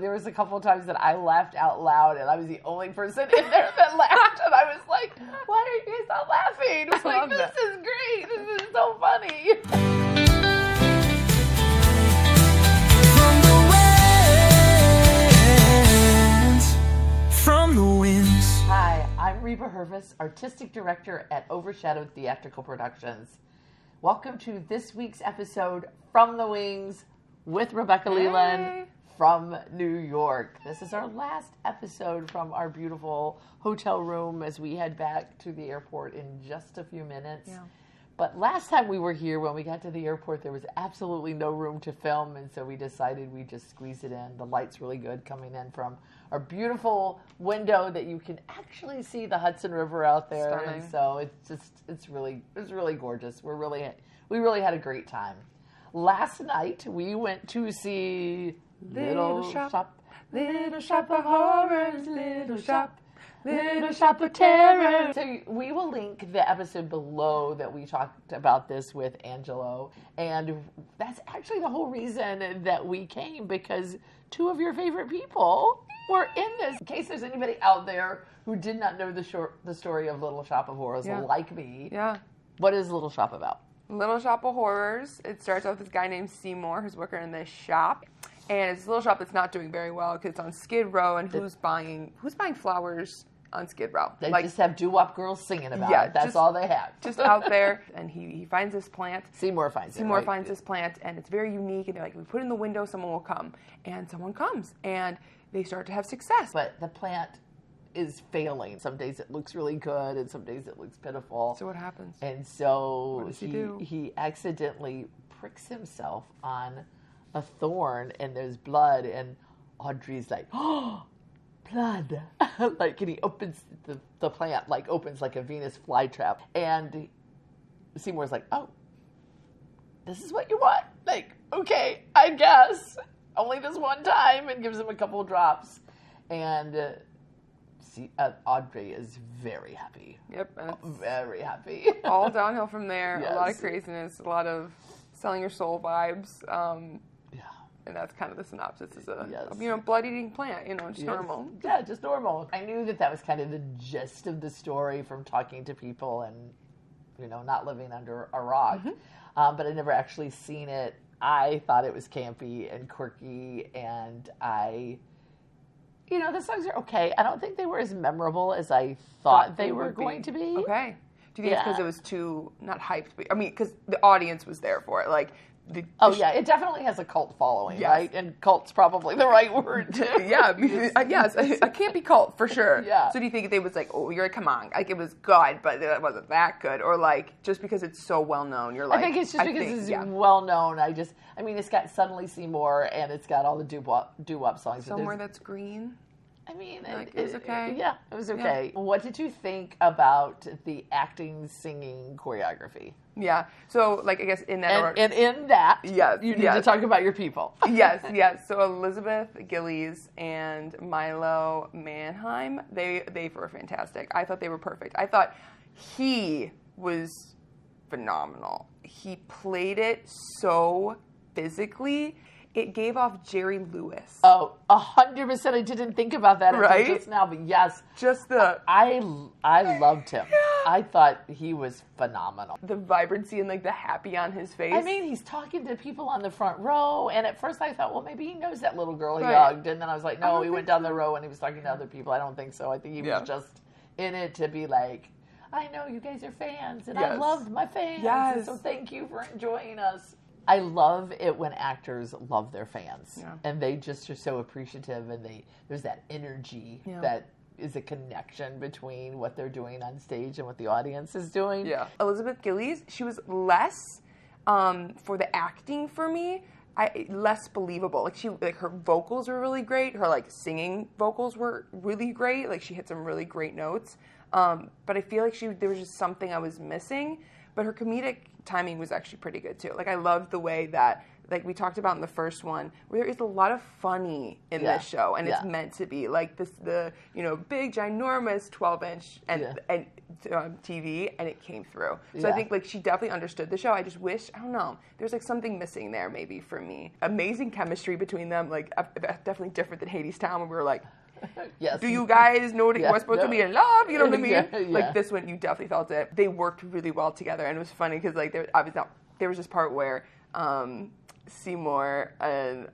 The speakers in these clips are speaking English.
There was a couple of times that I laughed out loud, and I was the only person in there that laughed, and I was like, why are you guys not laughing? It was like, this is great. This is so funny. From the winds. Hi, I'm Reba Hervis, Artistic Director at Overshadowed Theatrical Productions. Welcome to this week's episode, From the Wings, with Rebecca Leland from New York. This is our last episode from our beautiful hotel room as we head back to the airport in just a few minutes. Yeah. But last time we were here, when we got to the airport, there was absolutely no room to film, and so we decided we'd just squeeze it in. The light's really good coming in from our beautiful window that you can actually see the Hudson River out there. Stunning. And so it's really gorgeous. We really had a great time. Last night we went to see Little Shop of Horrors, Little Shop of Terror. So we will link the episode below that we talked about this with Angelo. And that's actually the whole reason that we came, because two of your favorite people were in this. In case there's anybody out there who did not know the story of Little Shop of Horrors, like me. Yeah. What is Little Shop about? Little Shop of Horrors. It starts out with this guy named Seymour who's working in this shop. And it's a little shop that's not doing very well because it's on Skid Row, and who's buying flowers on Skid Row? They just have doo-wop girls singing about it. That's all they have. Just out there, and he finds this plant. Seymour finds this plant, and it's very unique, and they're like, we put it in the window, someone will come. And someone comes, and they start to have success. But the plant is failing. Some days it looks really good, and some days it looks pitiful. So what happens? And so what does he do? He accidentally pricks himself on a thorn, and there's blood, and Audrey's like, oh, blood. Like, and he opens the plant, like opens like a Venus flytrap, and Seymour's like, oh, this is what you want? Like, okay, I guess. Only this one time, and gives him a couple drops. And Audrey is very happy. Yep. Very happy. All downhill from there. Yes. A lot of craziness, a lot of selling your soul vibes. And that's kind of the synopsis. It's a blood-eating plant, just normal. Yeah, just normal. I knew that was kind of the gist of the story from talking to people and, not living under a rock. Mm-hmm. But I'd never actually seen it. I thought it was campy and quirky, and the songs are okay. I don't think they were as memorable as I thought they were going to be. Okay. Do you think it's because it was too, not hyped, but, because the audience was there for it, like... it definitely has a cult following, right? And cult's probably the right word, too. Yeah, yes, a campy cult, for sure. Yeah. So do you think they was like, oh, you're like, come on, like, it was good, but it wasn't that good? Or, like, just because it's so well-known, you're like... I think it's just because it's well-known. It's got Suddenly Seymour, and it's got all the doo-wop songs. Somewhere That's Green. It was okay. It was okay. Yeah. What did you think about the acting, singing choreography? Yeah. So, I guess in that order. And in that, yes, you need to talk about your people. Yes. So Elizabeth Gillies and Milo Manheim, they were fantastic. I thought they were perfect. I thought he was phenomenal. He played it so physically. It gave off Jerry Lewis. Oh, 100%. I didn't think about that until just now, but yes. I loved him. Yeah. I thought he was phenomenal. The vibrancy and the happy on his face. He's talking to people on the front row, and at first I thought, well, maybe he knows that little girl he hugged, and then I was like, no, he went down the row and he was talking to other people. I don't think so. I think he was just in it to be like, I know you guys are fans, and I loved my fans, and so thank you for enjoying us. I love it when actors love their fans, and they just are so appreciative, and there's that energy that is a connection between what they're doing on stage and what the audience is doing. Yeah. Elizabeth Gillies, she was less for the acting for me. Less believable. Her vocals were really great. Her singing vocals were really great. She hit some really great notes. But I feel like there was just something I was missing. But her comedic timing was actually pretty good too. I loved the way that like we talked about in the first one, where there is a lot of funny in this show, and it's meant to be like the big ginormous 12-inch and TV, and it came through. So I think like she definitely understood the show. I just wish, I don't know, there's like something missing there maybe for me. Amazing chemistry between them, like definitely different than Hadestown, when we were like, do you guys know that you were supposed to be in love? You know what I mean? Like this one, you definitely felt it. They worked really well together, and it was funny because like there was this part where Seymour and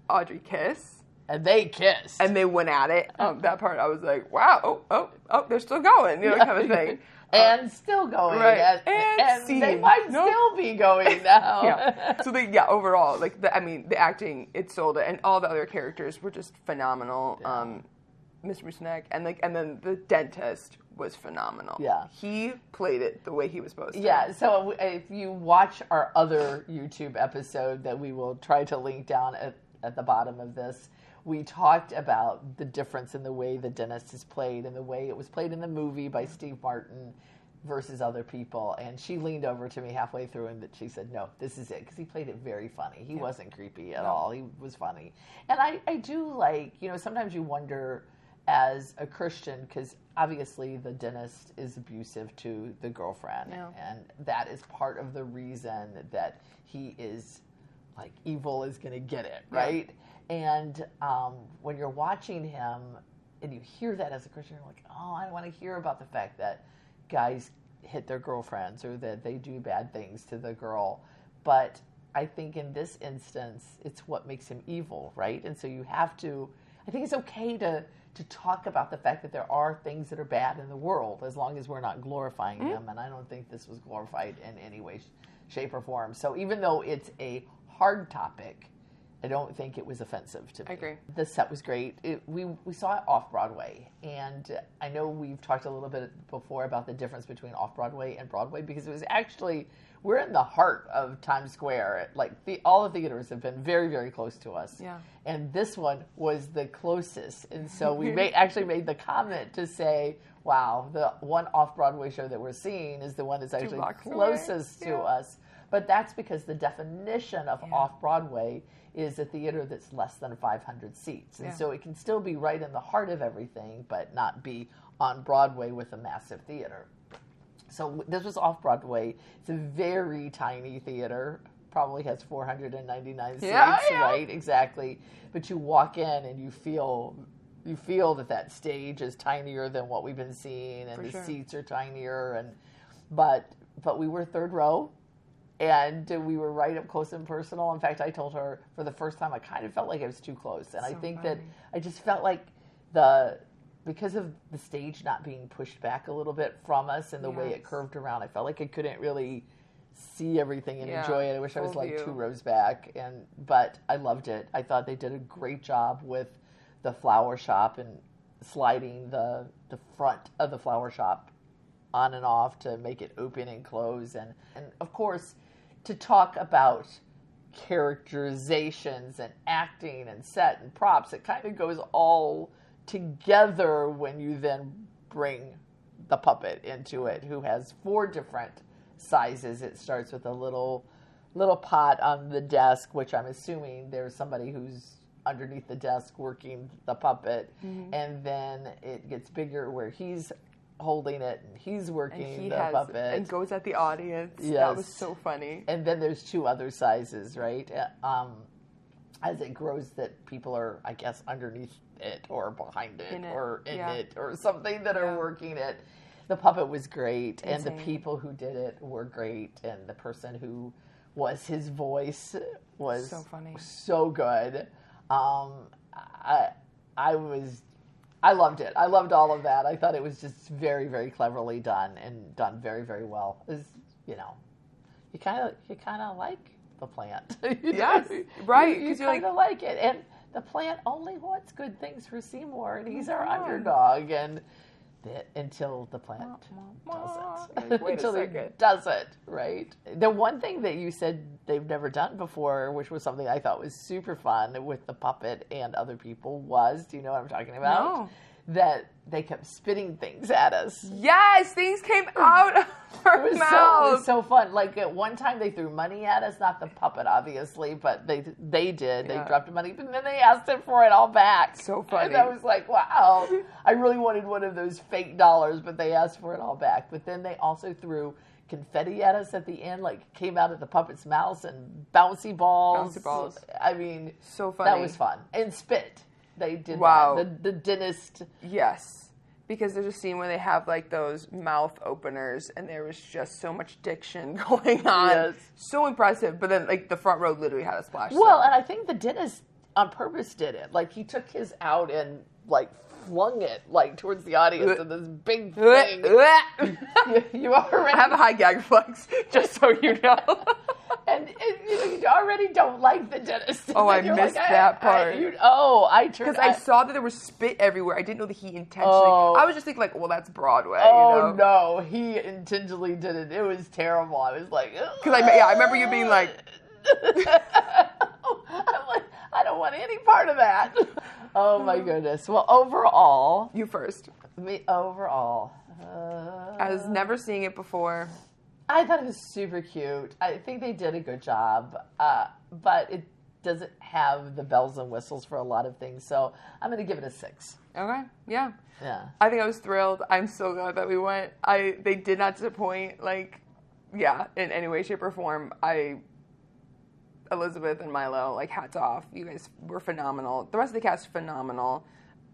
Audrey kiss. And they kissed. And they went at it. That part, I was like, wow, oh, they're still going, kind of thing. And still going. Right. And they might still be going now. So overall, like, the acting, it sold it. And all the other characters were just phenomenal. Mr. Rusnak, and then the dentist was phenomenal. Yeah. He played it the way he was supposed to. Yeah, so if you watch our other YouTube episode that we will try to link down at the bottom of this, we talked about the difference in the way the dentist is played and the way it was played in the movie by Steve Martin versus other people. And she leaned over to me halfway through and she said, no, this is it. Because he played it very funny. He wasn't creepy at all. He was funny. And I do like, sometimes you wonder as a Christian, because obviously the dentist is abusive to the girlfriend. Yeah. And that is part of the reason that he is like, evil is going to get it, right? Yeah. And when you're watching him and you hear that as a Christian, you're like, oh, I want to hear about the fact that guys hit their girlfriends or that they do bad things to the girl. But I think in this instance, it's what makes him evil, right? And so you have to, I think it's okay to talk about the fact that there are things that are bad in the world as long as we're not glorifying them. And I don't think this was glorified in any way, shape, or form. So even though it's a hard topic, I don't think it was offensive to me. I agree. The set was great. We saw it Off-Broadway, and I know we've talked a little bit before about the difference between Off-Broadway and Broadway, because it was actually, we're in the heart of Times Square. Like, all the theaters have been very, very close to us. Yeah. And this one was the closest. And so we actually made the comment to say, wow, the one Off-Broadway show that we're seeing is the one that's actually closest to us. But that's because the definition of Off-Broadway is a theater that's less than 500 seats. And so it can still be right in the heart of everything, but not be on Broadway with a massive theater. So this was Off-Broadway. It's a very tiny theater, probably has 499 seats, right? Exactly. But you walk in and you feel that stage is tinier than what we've been seeing, and seats are tinier. But we were third row. And we were right up close and personal. In fact, I told her for the first time, I kind of felt like I was too close. And I think that I just felt like because of the stage not being pushed back a little bit from us and the way it curved around, I felt like I couldn't really see everything and enjoy it. I wish I was like 2 rows back. But I loved it. I thought they did a great job with the flower shop and sliding the front of the flower shop on and off to make it open and close. And of course, to talk about characterizations and acting and set and props, it kind of goes all together when you then bring the puppet into it, who has 4 different sizes. It starts with a little pot on the desk, which I'm assuming there's somebody who's underneath the desk working the puppet. Mm-hmm. And then it gets bigger where he's holding it and he's working the puppet and goes at the audience. That was so funny. And then there's 2 other sizes, right? As it grows, that people are, I guess, underneath it or behind it or in it or something that are working it. The puppet was great. Insane. And the people who did it were great, and the person who was his voice was so funny, so good. I loved it. I loved all of that. I thought it was just very, very cleverly done and done very, very well. It was, you kind of like the plant. Yes, right. You kind of like it, and the plant only wants good things for Seymour, and he's our underdog. And until the plant doesn't, until he doesn't, right? The one thing that you said they've never done before, which was something I thought was super fun with the puppet and other people, was, do you know what I'm talking about? No. that they kept spitting things at us. Yes, things came out of her It mouth. was so fun. Like at one time they threw money at us, not the puppet obviously, but they did. They dropped money, but then they asked it for it all back. So funny. And I was like, wow. I really wanted one of those fake dollars, but they asked for it all back. But then they also threw confetti at us at the end, like came out of the puppet's mouth, and bouncy balls. Bouncy balls. I mean, So funny. that was fun. And spit. They did Wow. that. The dentist. Yes. Because there's a scene where they have like those mouth openers and there was just so much diction going on. Yes. So impressive. But then like the front row literally had a splash. Well, and I think the dentist on purpose did it. Like he took his out and like flung it like towards the audience in this big thing. you already I have a high gag reflex, just so you know. and you already don't like the dentist. Oh, I missed that part. Because I saw that there was spit everywhere. I didn't know that he intentionally. Oh. I was just thinking like, well, that's Broadway. Oh you know? no, he intentionally did it. It was terrible. I was like, Because I remember you being like, I'm like, I don't want any part of that. Oh my goodness. Well, overall, you first. I was never seeing it before. I thought it was super cute. I think they did a good job, but it doesn't have the bells and whistles for a lot of things. So I'm going to give it a 6. Okay, yeah. Yeah. I think I was thrilled. I'm so glad that we went. They did not disappoint, like, yeah, in any way, shape, or form. Elizabeth and Milo, like, hats off. You guys were phenomenal. The rest of the cast, phenomenal.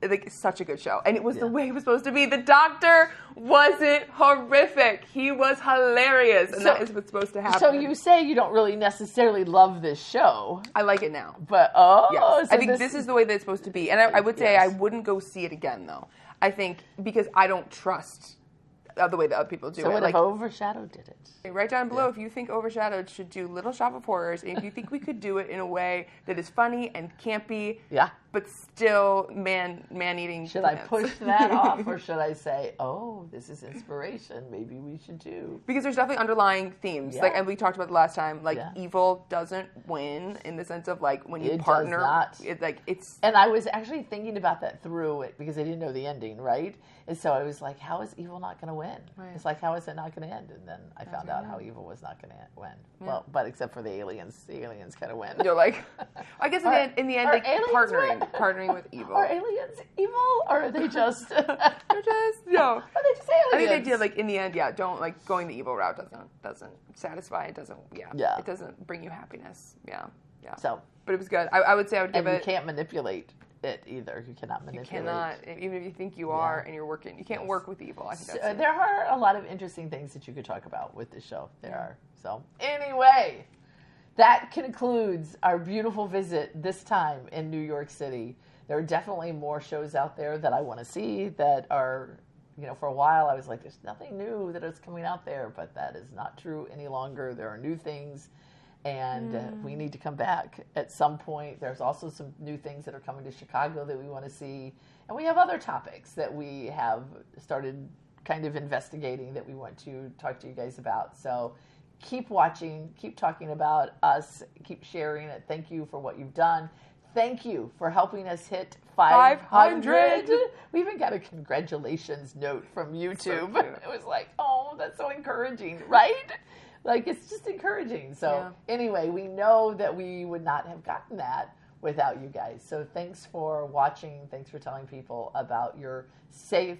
Like, it's such a good show. And it was the way it was supposed to be. The doctor wasn't horrific. He was hilarious. And that is what's supposed to happen. So you say you don't really necessarily love this show. I like it now. But, Yes. so I think this is the way that it's supposed to be. And I would say Yes. I wouldn't go see it again, though. I think because I don't trust the way that other people do So it. what Like, if Overshadowed did it? write down below if you think Overshadowed should do Little Shop of Horrors, and if you think we could do it in a way that is funny and campy, Yeah. but still man-eating. Should I push that off, or should I say, oh, this is inspiration, maybe we should do? Because there's definitely underlying themes. Yeah. Like, and we talked about the last time, like, Yeah. evil doesn't win in the sense of, like, when you It does partner. not. It's... And I was actually thinking about that through it because I didn't know the ending, right? And so I was like, how is evil not going to win? Right. It's like, how is it not going to end? And then I found out how evil was not going to win. Yeah. Well, but except for the aliens. The aliens kind of win. You're like, I guess in the end, like, aliens partnering with evil. Are aliens evil, or are they just... They're just, no. Are they just aliens? I think they did, like, in the end, yeah, don't, like, going the evil route doesn't satisfy, it doesn't, Yeah. it doesn't bring you happiness, yeah. So, But it was good. I would say I would give and it... you can't manipulate it either. You cannot You manipulate. cannot, even if you think you are and you're working, you can't work with evil. I think that's it. There are a lot of interesting things that you could talk about with this show. There are. So, anyway, that concludes our beautiful visit this time in New York City. There are definitely more shows out there that I want to see that are, for a while I was like, there's nothing new that is coming out there, but that is not true any longer. There are new things. And we need to come back at some point. There's also some new things that are coming to Chicago that we want to see. And we have other topics that we have started kind of investigating that we want to talk to you guys about. So keep watching, keep talking about us, keep sharing it. Thank you for what you've done. Thank you for helping us hit 500. We even got a congratulations note from YouTube. So it was like, oh, that's so encouraging, right? Like, it's just encouraging. So anyway, we know that we would not have gotten that without you guys. So thanks for watching. Thanks for telling people about your safe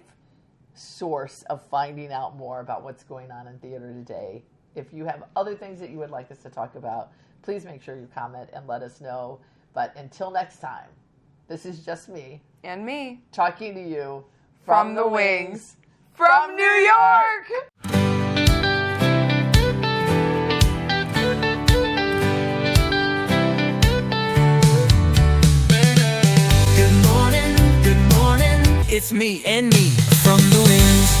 source of finding out more about what's going on in theater today. If you have other things that you would like us to talk about, please make sure you comment and let us know. But until next time, this is just me. And me. Talking to you from the wings from New York. It's me and me from the wings.